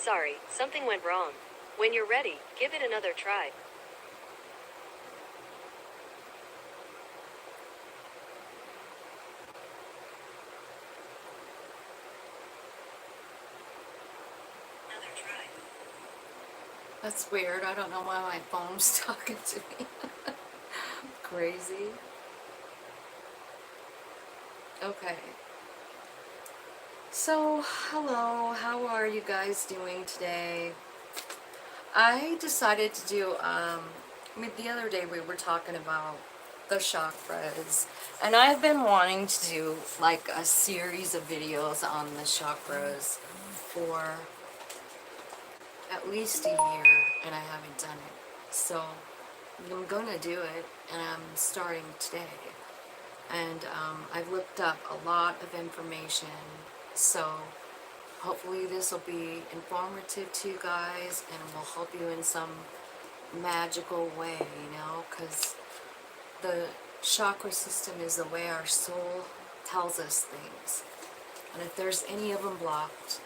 Sorry, something went wrong. When you're ready, give it another try. Another try. That's weird. I don't know why my phone's talking to me. Crazy. Okay. So, hello. How are you guys doing today? I decided to do, the other day we were talking about the chakras, and I've been wanting to do like a series of videos on the chakras for at least a year, and I haven't done it. So I'm gonna do it, and I'm starting today. And I've looked up a lot of information, so hopefully this will be informative to you guys and will help you in some magical way, because the chakra system is the way our soul tells us things. And if there's any of them blocked,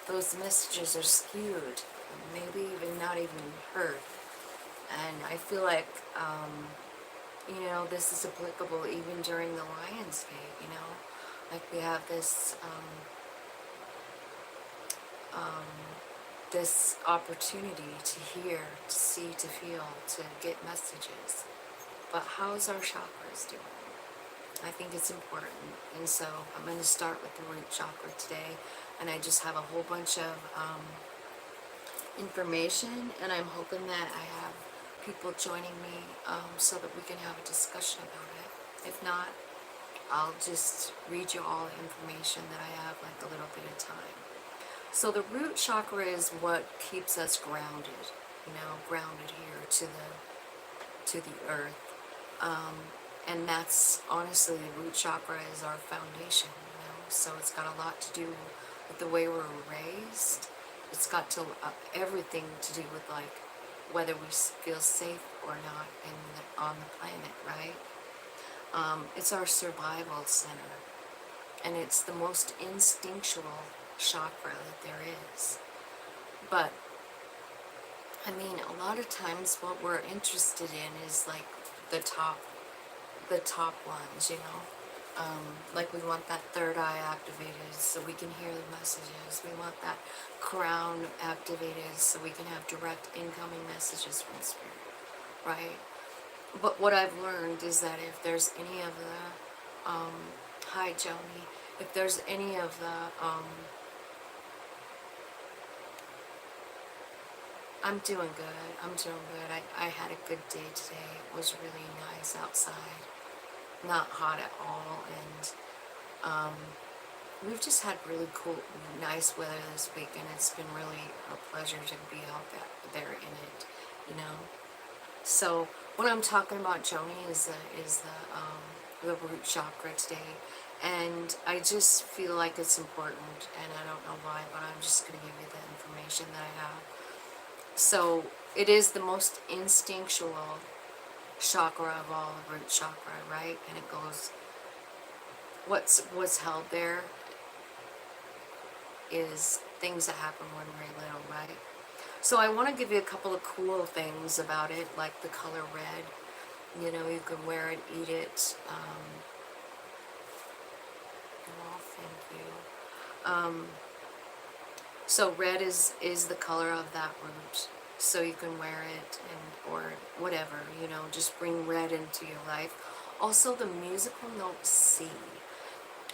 those messages are skewed, maybe even not even heard. And I feel like, this is applicable even during the Lion's Gate, like we have this, this opportunity to hear, to see, to feel, to get messages. But how's our chakras doing? I think it's important. And so I'm going to start with the root chakra today. And I just have a whole bunch of information. And I'm hoping that I have people joining me so that we can have a discussion about it. If not, I'll just read you all the information that I have, like a little bit of time. So the root chakra is what keeps us grounded, grounded here to the earth. And that's, honestly, the root chakra is our foundation, so it's got a lot to do with the way we're raised. It's got to everything to do with, like, whether we feel safe or not on the planet, right? It's our survival center, and it's the most instinctual chakra that there is. But a lot of times what we're interested in is like the top ones, like we want that third eye activated so we can hear the messages. We want that crown activated so we can have direct incoming messages from spirit, right? But what I've learned is that if there's any of the hi Joni, if there's any of the I'm doing good. I had a good day today. It was really nice outside. Not hot at all. And we've just had really cool, nice weather this week. And it's been really a pleasure to be out there in it, So what I'm talking about, Joni, is the root chakra today. And I just feel like it's important. And I don't know why, but I'm just going to give you the information that I have. So it is the most instinctual chakra of all, the root chakra, right? And it goes, what's held there is things that happen when we're little, right? So I want to give you a couple of cool things about it, like the color red. You can wear it, eat it. Well, thank you. So red is the color of that root, so you can wear it or whatever, just bring red into your life. Also the musical note C.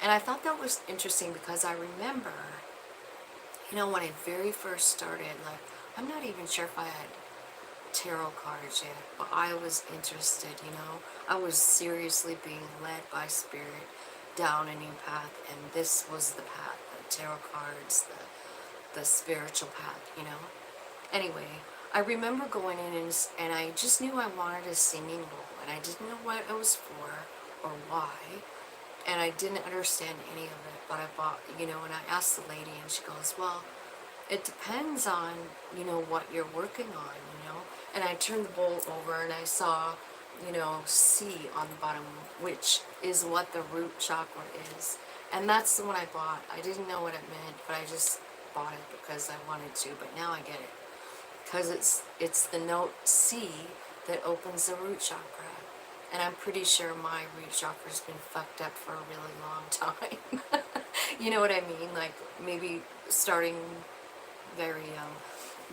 And I thought that was interesting because I remember, when I very first started, like, I'm not even sure if I had tarot cards yet, but I was interested, I was seriously being led by spirit down a new path, and this was the path, the tarot cards, the spiritual path, Anyway, I remember going in and I just knew I wanted a singing bowl, and I didn't know what it was for or why, and I didn't understand any of it, but I bought, and I asked the lady, and she goes, well, it depends on, what you're working on, and I turned the bowl over and I saw, C on the bottom, which is what the root chakra is. And that's the one I bought. I didn't know what it meant, but I just bought it because I wanted to, but now I get it. Because it's the note C that opens the root chakra. And I'm pretty sure my root chakra's been fucked up for a really long time. You know what I mean? Like, maybe starting very young.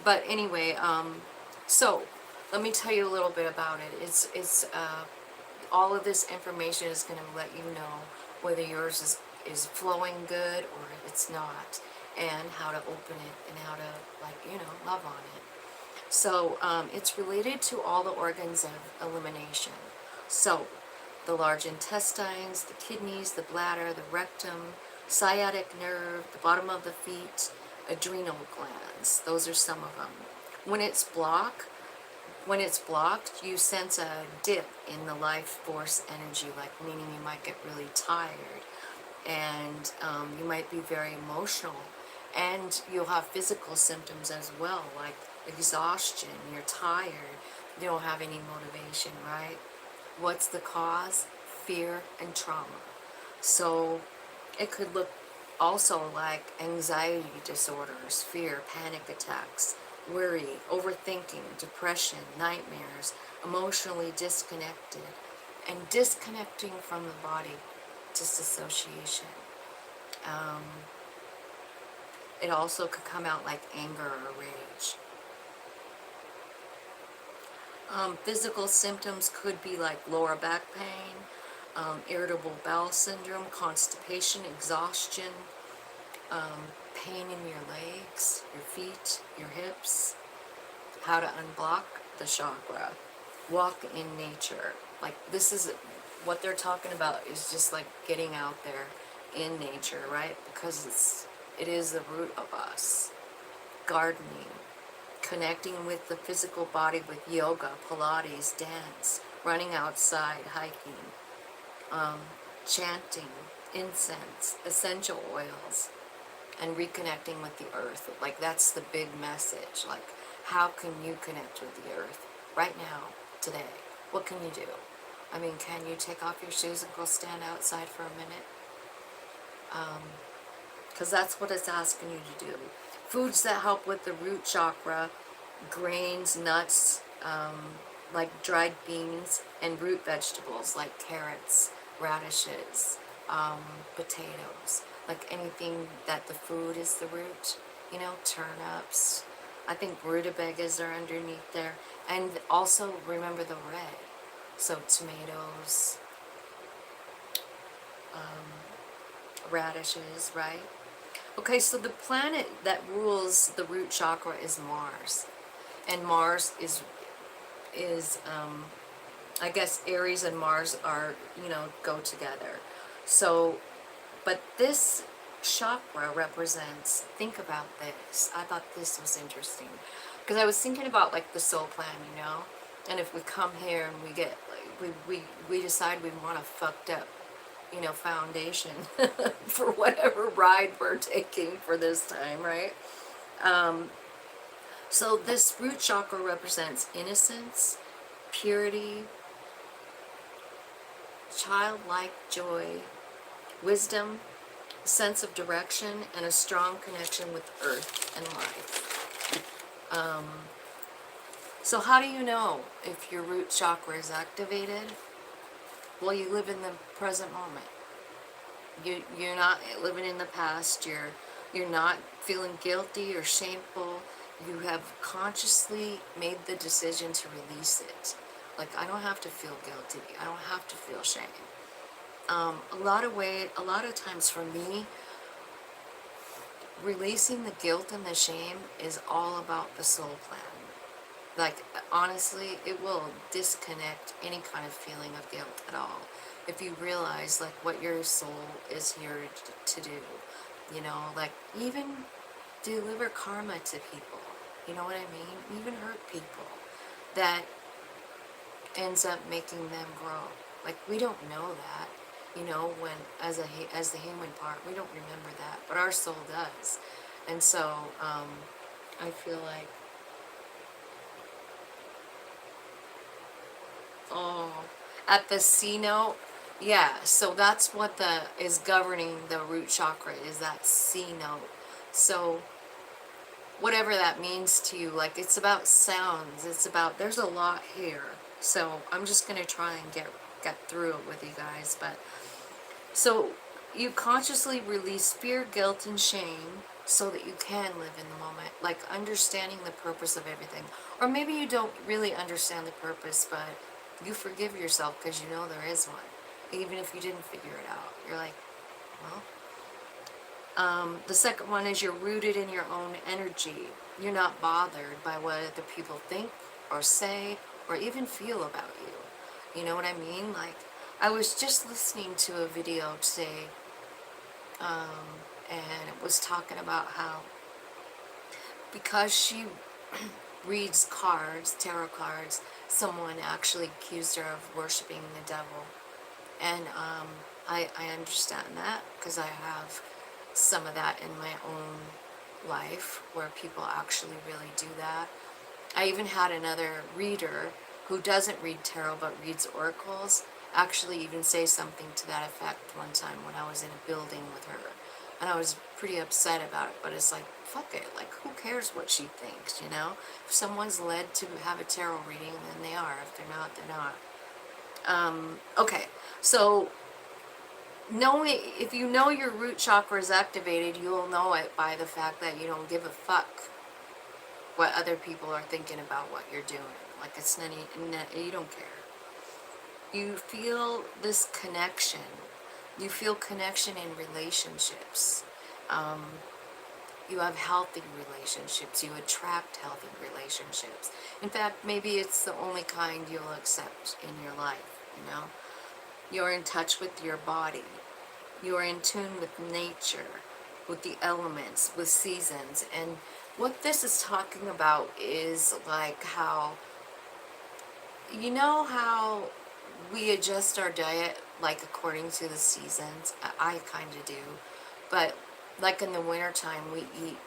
But anyway, so let me tell you a little bit about it. All of this information is going to let you know whether yours is flowing good or it's not, and how to open it and how to, like, love on it. So it's related to all the organs of elimination. So the large intestines, the kidneys, the bladder, the rectum, sciatic nerve, the bottom of the feet, adrenal glands. Those are some of them. When it's blocked, you sense a dip in the life force energy, like meaning you might get really tired, and you might be very emotional, and you'll have physical symptoms as well, like exhaustion. You're tired, you don't have any motivation, right? What's the cause? Fear and trauma. So it could look also like anxiety disorders, fear, panic attacks, worry, overthinking, depression, nightmares, emotionally disconnected, and disconnecting from the body, disassociation. It also could come out like anger or rage. Physical symptoms could be like lower back pain, irritable bowel syndrome, constipation, exhaustion, pain in your legs, your feet, your hips. How to unblock the chakra. Walk in nature. Like, this is what they're talking about, is just like getting out there in nature, right? Because it is the root of us. Gardening. Connecting with the physical body with yoga, Pilates, dance, running outside, hiking, chanting, incense, essential oils, and reconnecting with the earth. Like, that's the big message. Like, how can you connect with the earth right now, today? What can you do? I mean, can you take off your shoes and go stand outside for a minute? Because that's what it's asking you to do. Foods that help with the root chakra: grains, nuts, like dried beans, and root vegetables like carrots, radishes, potatoes. Like anything that the food is the root, turnips. I think rutabagas are underneath there. And also remember the red. So tomatoes, radishes, right? Okay, so the planet that rules the root chakra is Mars. And Mars is I guess Aries and Mars are, go together. So, but this chakra represents, think about this. I thought this was interesting. Because I was thinking about, like, the soul plan, and if we come here and we get, like, we decide we want a fucked up, foundation for whatever ride we're taking for this time, right? So this root chakra represents innocence, purity, childlike joy, wisdom, sense of direction, and a strong connection with earth and life. So how do you know if your root chakra is activated? Well, you live in the present moment. You're not living in the past. You're not feeling guilty or shameful. You have consciously made the decision to release it. Like, I don't have to feel guilty. I don't have to feel shame. A lot of times for me, releasing the guilt and the shame is all about the soul plan. Like, honestly, it will disconnect any kind of feeling of guilt at all. If you realize, like, what your soul is here to do. Like, even deliver karma to people. You know what I mean? Even hurt people. That ends up making them grow. Like, we don't know that. When, as the human part, we don't remember that. But our soul does. And so, I feel like, at the C note, yeah, so that's what is governing the root chakra, is that C note. So whatever that means to you. Like, it's about sounds. It's about, there's a lot here. So I'm just going to try and get through it with you guys. But so you consciously release fear, guilt, and shame so that you can live in the moment, like understanding the purpose of everything. Or maybe you don't really understand the purpose, but you forgive yourself because you know there is one, even if you didn't figure it out. You're like, well. The second one is you're rooted in your own energy. You're not bothered by what other people think or say or even feel about you. You know what I mean? Like, I was just listening to a video today, and it was talking about how because she reads cards, tarot cards, someone actually accused her of worshiping the devil. And I understand that because I have some of that in my own life where people actually really do that. I even had another reader who doesn't read tarot but reads oracles actually even say something to that effect one time when I was in a building with her. And I was pretty upset about it, but it's like, fuck it, like, who cares what she thinks, you know? If someone's led to have a tarot reading, then they are. If they're not, they're not. Okay, so knowing, if you know your root chakra is activated, you'll know it by the fact that you don't give a fuck what other people are thinking about what you're doing. Like, it's none, you don't care. You feel this connection. You feel connection in relationships. You have healthy relationships. You attract healthy relationships. In fact, maybe it's the only kind you'll accept in your life, you know? You're in touch with your body. You're in tune with nature, with the elements, with seasons. And what this is talking about is like how, you know how we adjust our diet like according to the seasons? I kind of do. But like in the wintertime, we eat,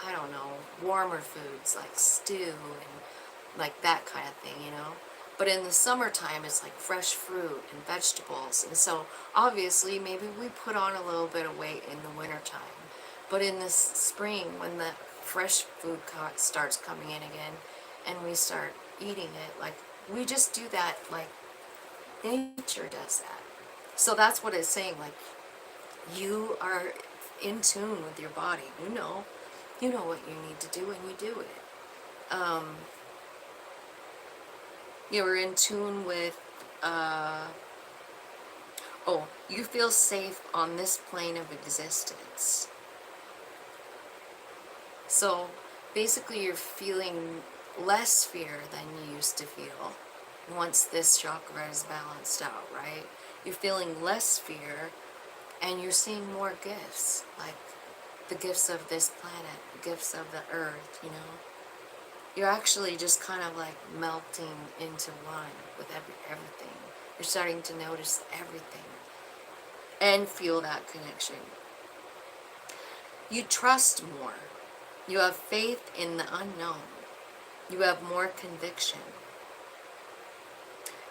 I don't know, warmer foods like stew and like that kind of thing, you know? But in the summertime, it's like fresh fruit and vegetables. And so obviously, maybe we put on a little bit of weight in the wintertime. But in the spring, when the fresh food starts coming in again, and we start eating it, like, we just do that, like, nature does that. So that's what it's saying, like, you are in tune with your body. You know what you need to do, and you do it. You're in tune with, you feel safe on this plane of existence. So basically you're feeling less fear than you used to feel once this chakra is balanced out, right? You're feeling less fear, and you're seeing more gifts, like the gifts of this planet, the gifts of the earth, you know? You're actually just kind of like melting into one with everything. You're starting to notice everything and feel that connection. You trust more. You have faith in the unknown. You have more conviction.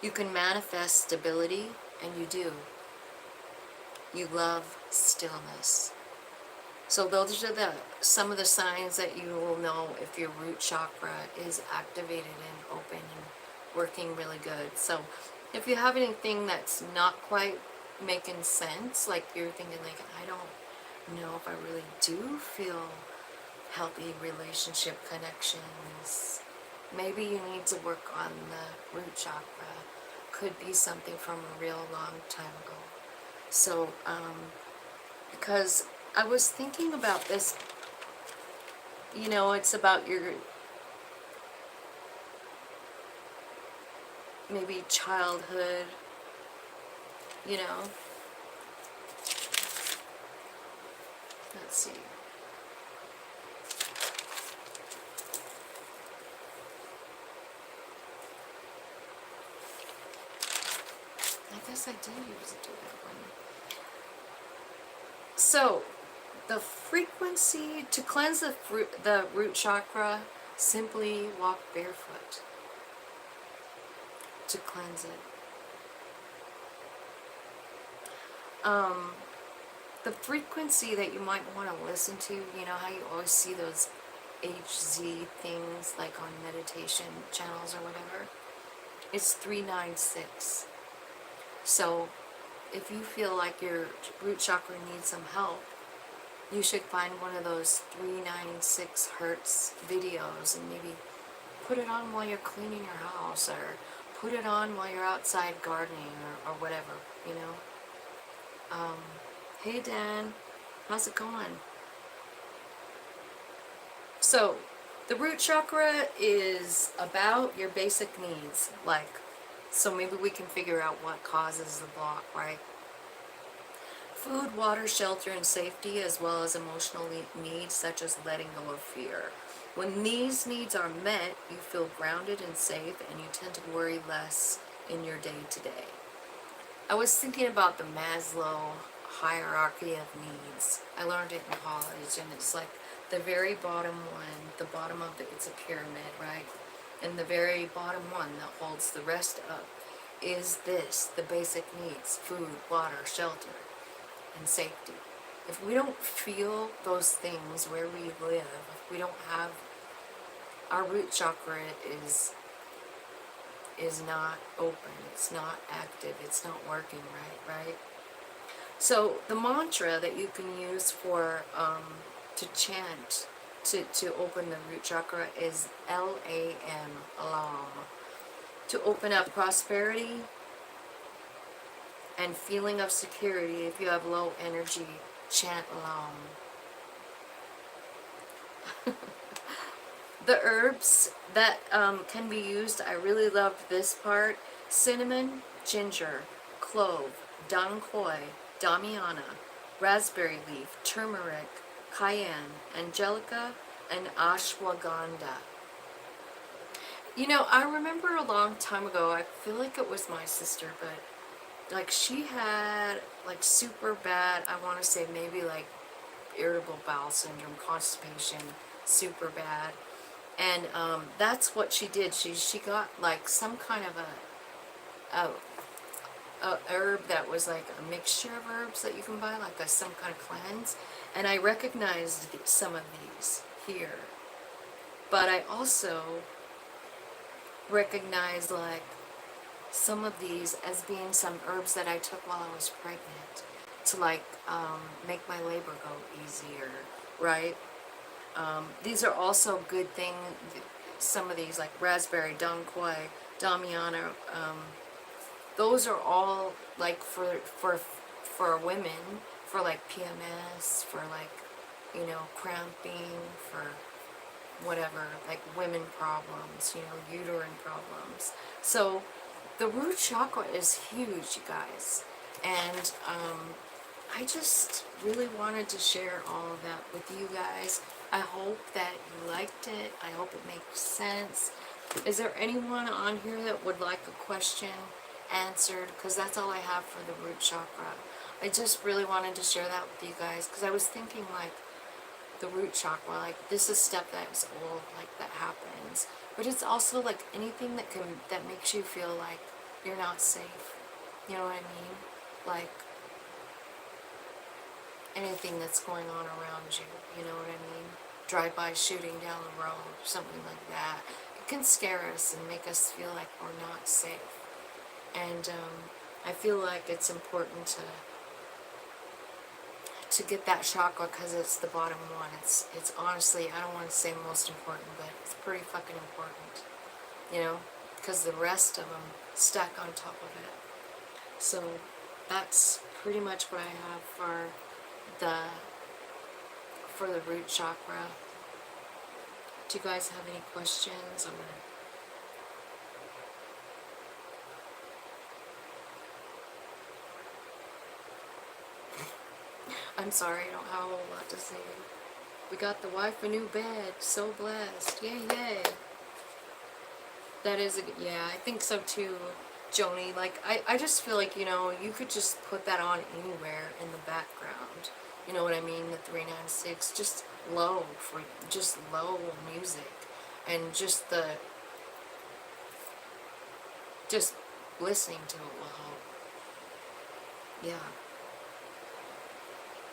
You can manifest stability, and you do. You love stillness. So those are some of the signs that you will know if your root chakra is activated and open and working really good. So if you have anything that's not quite making sense, like you're thinking like, I don't know if I really do feel healthy relationship connections, maybe you need to work on the root chakra. Could be something from a real long time ago. So, because I was thinking about this, you know, it's about your maybe childhood, you know. Let's see. I guess I did used to do that one. So, the frequency, to cleanse the root chakra, simply walk barefoot to cleanse it. the frequency that you might want to listen to, you know how you always see those HZ things like on meditation channels or whatever, it's 396. So if you feel like your root chakra needs some help, you should find one of those 396 hertz videos and maybe put it on while you're cleaning your house, or put it on while you're outside gardening, or whatever, you know. Hey Dan, how's it going? So, the root chakra is about your basic needs, like, so maybe we can figure out what causes the block, right? Food, water, shelter, and safety, as well as emotional needs such as letting go of fear. When these needs are met, you feel grounded and safe, and you tend to worry less in your day-to-day. I was thinking about the Maslow hierarchy of needs. I learned it in college, and it's like the very bottom one, the bottom of it's a pyramid, right? And the very bottom one that holds the rest up is this, the basic needs: food, water, shelter, and safety. If we don't feel those things where we live, if we don't have, our root chakra is not open, it's not active, it's not working right? So the mantra that you can use for to chant to open the root chakra is LAM, alarm. To open up prosperity and feeling of security. If you have low energy, chant alarm. The herbs that can be used, I really loved this part: cinnamon, ginger, clove, dang quoy, damiana, raspberry leaf, turmeric, cayenne, angelica, and ashwagandha. You know, I remember a long time ago, I feel like it was my sister, but like she had like super bad, I want to say maybe like irritable bowel syndrome, constipation, super bad. And that's what she did. She got like some kind of a herb that was like a mixture of herbs that you can buy, like some kind of cleanse. And I recognized some of these here. But I also recognized like some of these as being some herbs that I took while I was pregnant to like make my labor go easier, right? These are also good things. Some of these, like raspberry, dang quoy, damiana, those are all like for women, for like PMS, for like, you know, cramping, for whatever, like women problems, you know, uterine problems. So the root chakra is huge, you guys, and I just really wanted to share all of that with you guys. I hope that you liked it. I hope it makes sense. Is there anyone on here that would like a question answered? Because that's all I have for the root chakra. I just really wanted to share that with you guys, because I was thinking like the root chakra, like this is stuff that is old, like that happens. But it's also like anything that makes you feel like you're not safe. You know what I mean? Like anything that's going on around you, you know what I mean? Drive-by shooting down the road, something like that. It can scare us and make us feel like we're not safe. And I feel like it's important to get that chakra, because it's the bottom one. It's honestly, I don't want to say most important, but it's pretty fucking important, you know, because the rest of them stack on top of it. So that's pretty much what I have for the root chakra. Do you guys have any questions? Or I'm sorry, I don't have a whole lot to say. We got the wife a new bed. So blessed. Yay, yay. That is, yeah, I think so too, Joni. Like, I just feel like, you know, you could just put that on anywhere in the background. You know what I mean? The 396, just low music. And just listening to it will help. Yeah.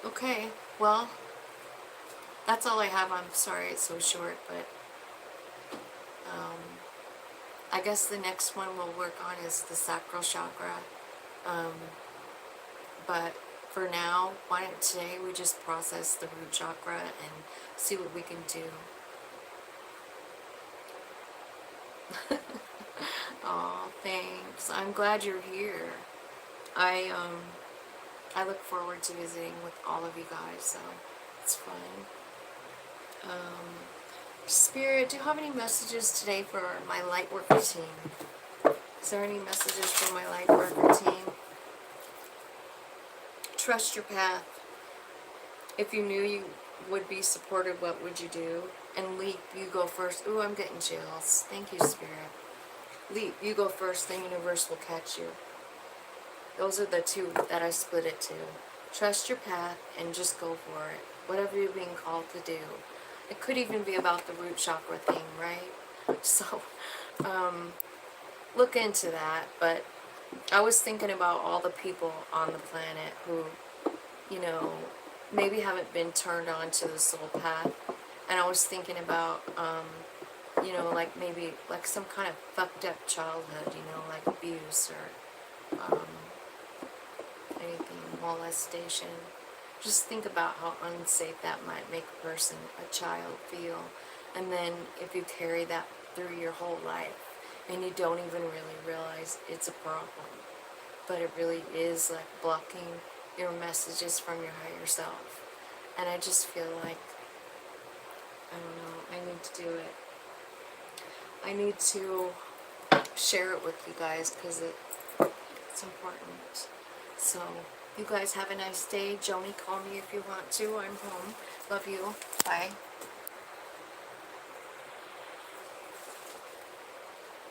Okay, well, that's all I have. I'm sorry it's so short, but um, I guess the next one we'll work on is the sacral chakra. Um, but for now, why don't today we just process the root chakra and see what we can do. Oh, thanks. I'm glad you're here. I um I look forward to visiting with all of you guys, so it's fun. Spirit, do you have any messages today for my light worker team? Is there any messages for my light worker team? Trust your path. If you knew you would be supported, what would you do? And Leap, you go first. Ooh, I'm getting chills. Thank you, Spirit. Leap, you go first, the universe will catch you. Those are the two that I split it to. Trust your path and just go for it. Whatever you're being called to do. It could even be about the root chakra thing, right? So, look into that. But I was thinking about all the people on the planet who, you know, maybe haven't been turned on to the soul path. And I was thinking about, you know, like maybe like some kind of fucked up childhood, you know, like abuse or anything, molestation. Just think about how unsafe that might make a person, a child, feel. And then if you carry that through your whole life and you don't even really realize it's a problem, but it really is like blocking your messages from your higher self. And I just feel like, I don't know, I need to do it. I need to share it with you guys because it's important. So, you guys have a nice day. Joni, call me if you want to. I'm home. Love you. Bye.